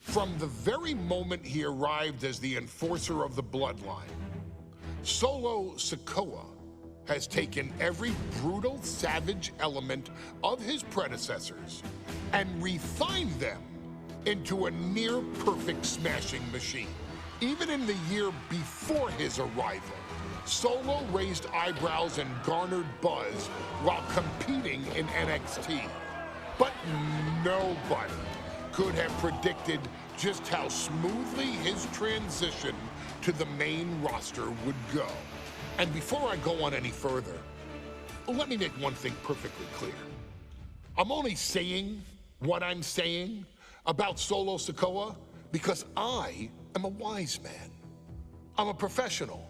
From the very moment he arrived as the enforcer of the Bloodline, Solo Sikoa has taken every brutal, savage element of his predecessors and refined them into a near-perfect smashing machine. Even in the year before his arrival, Solo raised eyebrows and garnered buzz while competing in NXT. But nobody could have predicted just how smoothly his transition to the main roster would go. And before I go on any further, let me make one thing perfectly clear. I'm only saying what I'm saying about Solo Sikoa because I am a wise man. I'm a professional.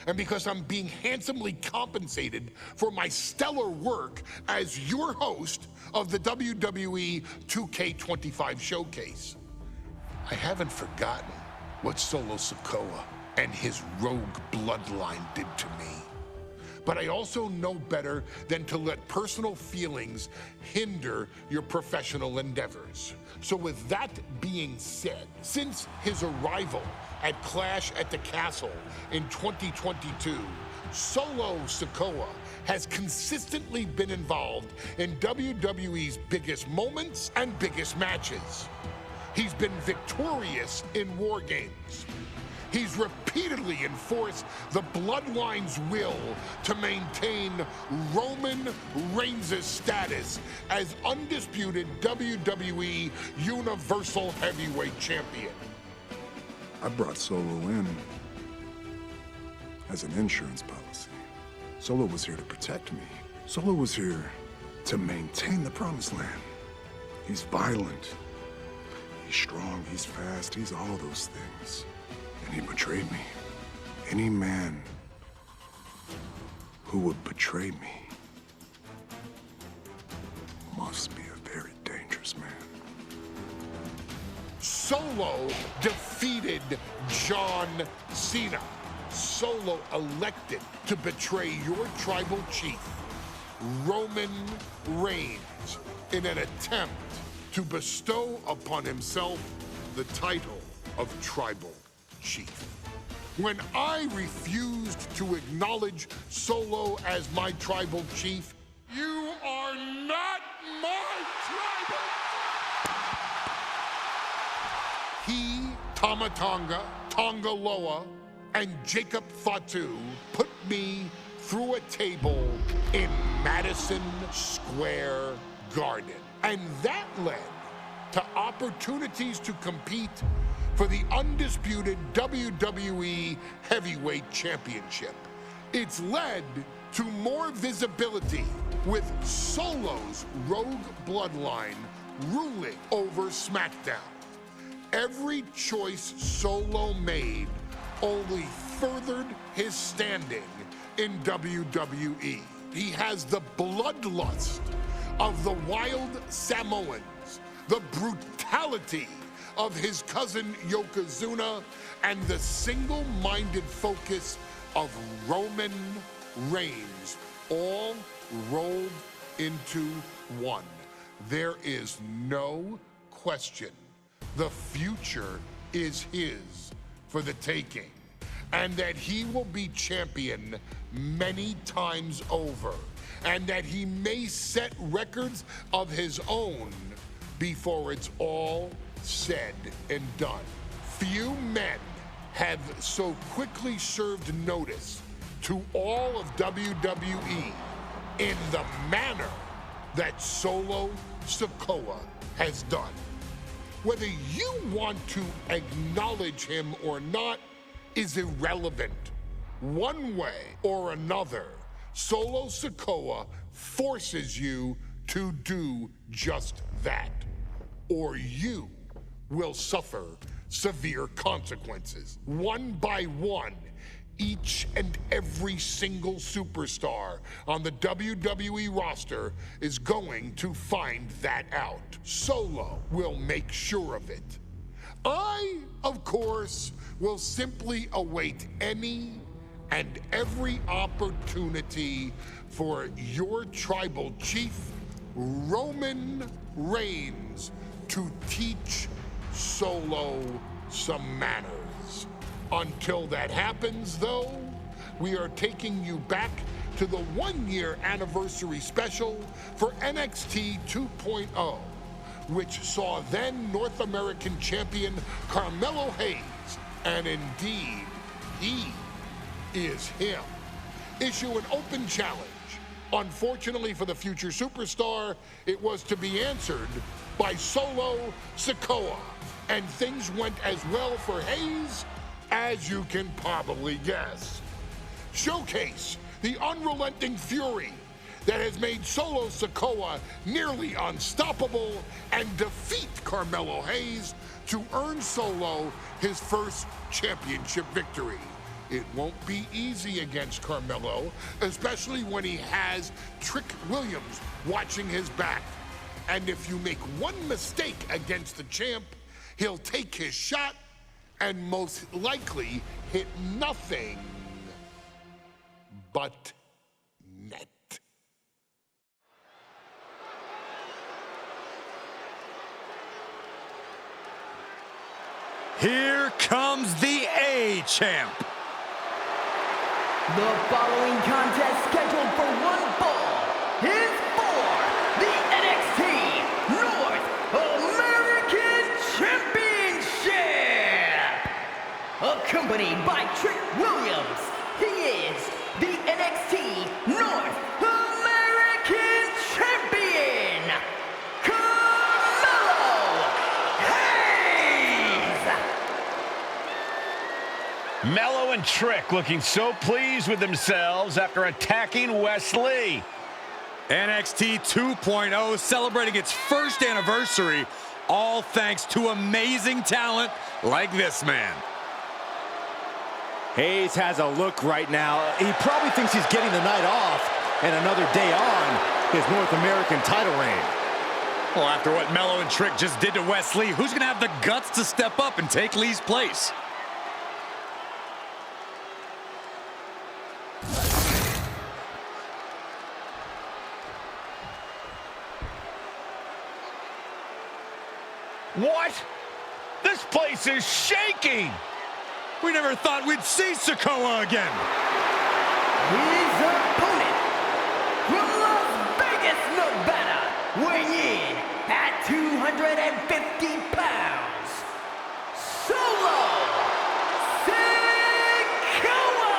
And because I'm being handsomely compensated for my stellar work as your host of the WWE 2K25 Showcase. I haven't forgotten what Solo Sikoa and his rogue bloodline did to me. But I also know better than to let personal feelings hinder your professional endeavors. So with that being said, since his arrival at Clash at the Castle in 2022, Solo Sikoa has consistently been involved in WWE's biggest moments and biggest matches. He's been victorious in War Games. He's repeatedly enforced the Bloodline's will to maintain Roman Reigns' status as undisputed WWE Universal Heavyweight Champion. I brought Solo in as an insurance policy. Solo was here to protect me. Solo was here to maintain the Promised Land. He's violent. He's strong, he's fast, he's all those things. And he betrayed me. Any man who would betray me must be a very dangerous man. Solo defeated John Cena. Solo elected to betray your tribal chief, Roman Reigns, in an attempt to bestow upon himself the title of tribal chief. When I refused to acknowledge Solo as my tribal chief, you are not my tribal. He, Tamatanga, Tongaloa, and Jacob Fatu put me through a table in Madison Square Garden. And that led to opportunities to compete for the undisputed WWE Heavyweight Championship. It's led to more visibility with Solo's rogue bloodline ruling over SmackDown. Every choice Solo made only furthered his standing in WWE. He has the bloodlust of the wild Samoans, the brutality of his cousin Yokozuna, and the single-minded focus of Roman Reigns, all rolled into one. There is no question the future is his for the taking, and that he will be champion many times over, and that he may set records of his own before it's all said and done. Few men have so quickly served notice to all of WWE in the manner that Solo Sikoa has done. Whether you want to acknowledge him or not is irrelevant. One way or another, Solo Sikoa forces you to do just that, or you will suffer severe consequences. One by one, each and every single superstar on the WWE roster is going to find that out. Solo will make sure of it. I, of course, will simply await any and every opportunity for your tribal chief, Roman Reigns, to teach Solo some manners. Until that happens, though, we are taking you back to the one-year anniversary special for NXT 2.0, which saw then North American Champion Carmelo Hayes, and indeed, he is him, issue an open challenge. Unfortunately for the future superstar, it was to be answered by Solo Sikoa, and things went as well for Hayes as you can probably guess. Showcase the unrelenting fury that has made Solo Sikoa nearly unstoppable and defeat Carmelo Hayes to earn Solo his first championship victory. It won't be easy against Carmelo, especially when he has Trick Williams watching his back. And if you make one mistake against the champ, he'll take his shot and most likely hit nothing but net. Here comes the A-Champ. The following contest scheduled for one fall is for the NXT North American Championship. Accompanied by Trick Williams, he is the NXT North American Champion, Carmelo Hayes. Mello and Trick looking so pleased with themselves after attacking Wesley. NXT 2.0 celebrating its first anniversary, all thanks to amazing talent like this man. Hayes has a look right now. He probably thinks he's getting the night off and another day on his North American title reign. Well, after what Mello and Trick just did to Wesley, who's going to have the guts to step up and take Lee's place? What? This place is shaking! We never thought we'd see Sikoa again. His opponent from Las Vegas, Nevada, weighing in at 250 pounds, Solo Sikoa!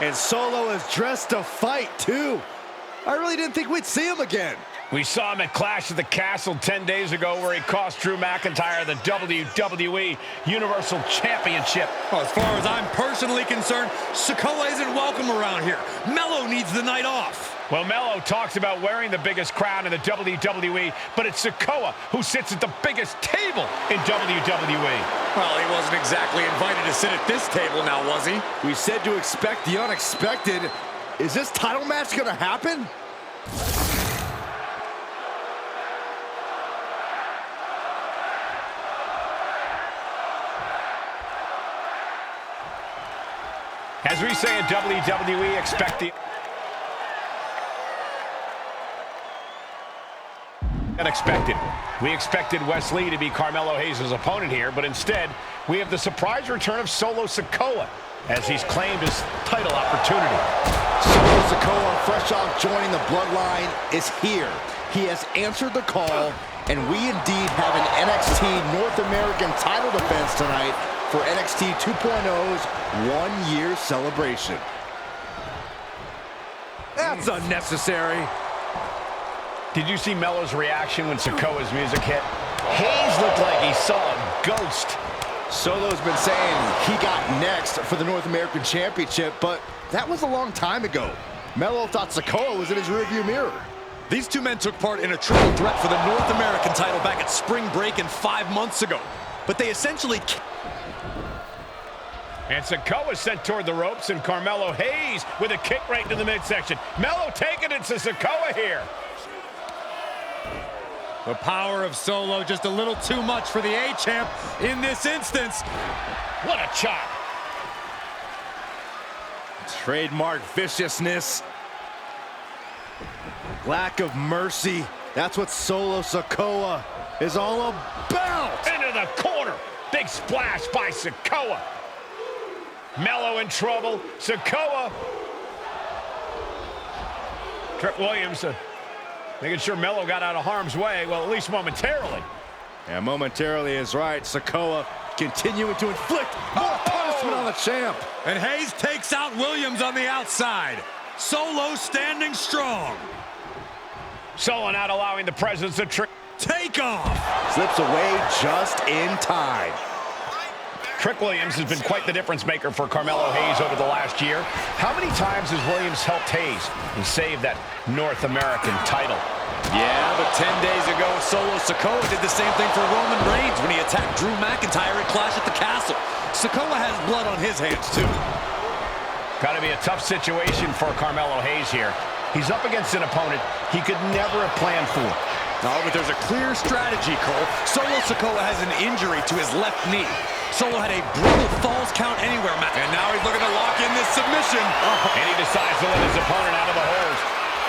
And Solo is dressed to fight, too. I really didn't think we'd see him again. We saw him at Clash at the Castle 10 days ago where he cost Drew McIntyre the WWE Universal Championship. Well, as far as I'm personally concerned, Sikoa isn't welcome around here. Mello needs the night off. Well, Mello talks about wearing the biggest crown in the WWE, but it's Sikoa who sits at the biggest table in WWE. Well, he wasn't exactly invited to sit at this table now, was he? We said to expect the unexpected. Is this title match going to happen? As we say at WWE, expect the unexpected. We expected Wesley to be Carmelo Hayes' opponent here, but instead, we have the surprise return of Solo Sikoa as he's claimed his title opportunity. Solo Sikoa, fresh off joining the Bloodline, is here. He has answered the call, and we indeed have an NXT North American title defense tonight for NXT 2.0's one-year celebration. That's unnecessary. Did you see Mello's reaction when Sikoa's music hit? Hayes looked like he saw a ghost. Solo's been saying he got next for the North American Championship, but that was a long time ago. Mello thought Sikoa was in his rearview mirror. These two men took part in a triple threat for the North American title back at Spring Break 5 months ago. But they essentially... And Sikoa sent toward the ropes, and Carmelo Hayes with a kick right into the midsection. Mello taking it to Sikoa here. The power of Solo just a little too much for the A-Champ in this instance. What a chop. Trademark viciousness. Lack of mercy. That's what Solo Sikoa is all about. Into the corner. Big splash by Sikoa. Melo in trouble. Sikoa. Trick Williams making sure Melo got out of harm's way. Well, at least momentarily. Yeah, momentarily is right. Sikoa continuing to inflict more punishment on the champ. And Hayes takes out Williams on the outside. Solo standing strong. Solo not allowing the presence of Trick. Take off. Slips away just in time. Trick Williams has been quite the difference maker for Carmelo Hayes over the last year. How many times has Williams helped Hayes and saved that North American title? Yeah, but 10 days ago, Solo Sikoa did the same thing for Roman Reigns when he attacked Drew McIntyre at Clash at the Castle. Sikoa has blood on his hands, too. Got to be a tough situation for Carmelo Hayes here. He's up against an opponent he could never have planned for. No, but there's a clear strategy, Cole. Solo Sikoa has an injury to his left knee. Solo had a brutal falls count anywhere, Matt. And now he's looking to lock in this submission. And he decides to let his opponent out of the hold.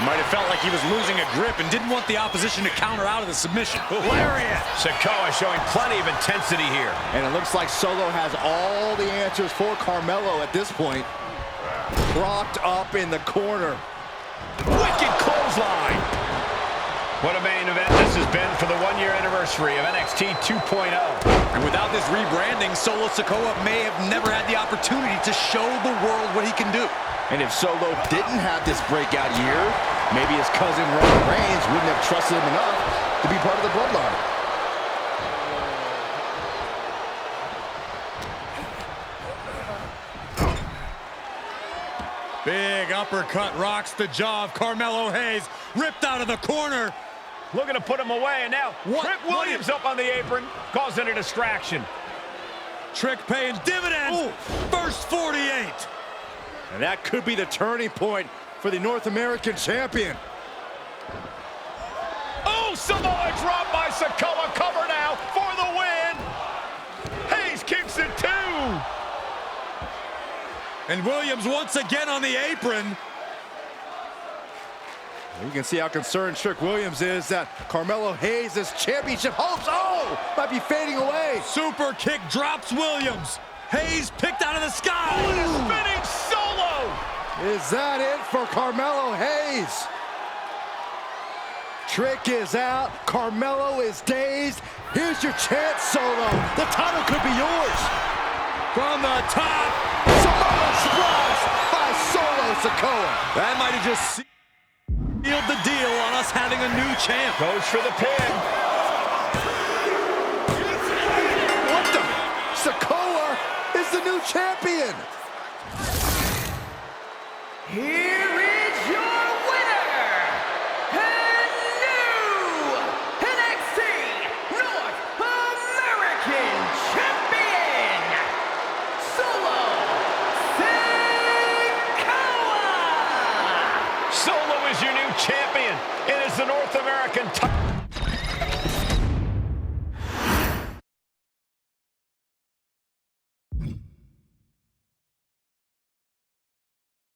Might have felt like he was losing a grip and didn't want the opposition to counter out of the submission. Lariat! Sikoa showing plenty of intensity here. And it looks like Solo has all the answers for Carmelo at this point. Propped up in the corner. Wicked clothesline. What a main event this has been for the one-year anniversary of NXT 2.0. And without this rebranding, Solo Sikoa may have never had the opportunity to show the world what he can do. And if Solo didn't have this breakout year, maybe his cousin Roman Reigns wouldn't have trusted him enough to be part of the Bloodline. Big uppercut rocks the jaw of Carmelo Hayes, ripped out of the corner. Looking to put him away, and now Trick Williams up on the apron, causing a distraction. Trick paying dividends. Ooh. First 48. And that could be the turning point for the North American Champion. Oh, Samoa drop by Sikoa, cover now for the win. Hayes kicks it too. And Williams once again on the apron. You can see how concerned Trick Williams is that Carmelo Hayes' championship hopes, might be fading away. Super kick drops Williams. Hayes picked out of the sky. What a spinning Solo. Is that it for Carmelo Hayes? Trick is out. Carmelo is dazed. Here's your chance, Solo. The title could be yours. From the top. Samoa Splash by Solo Sikoa. That might have just sealed the deal on us having a new champ. Goes for the pin. What the? Sikoa is the new champion. Here is your winner, and new NXT North American Champion, Solo Sikoa! Solo is your new champion. It is the North American title.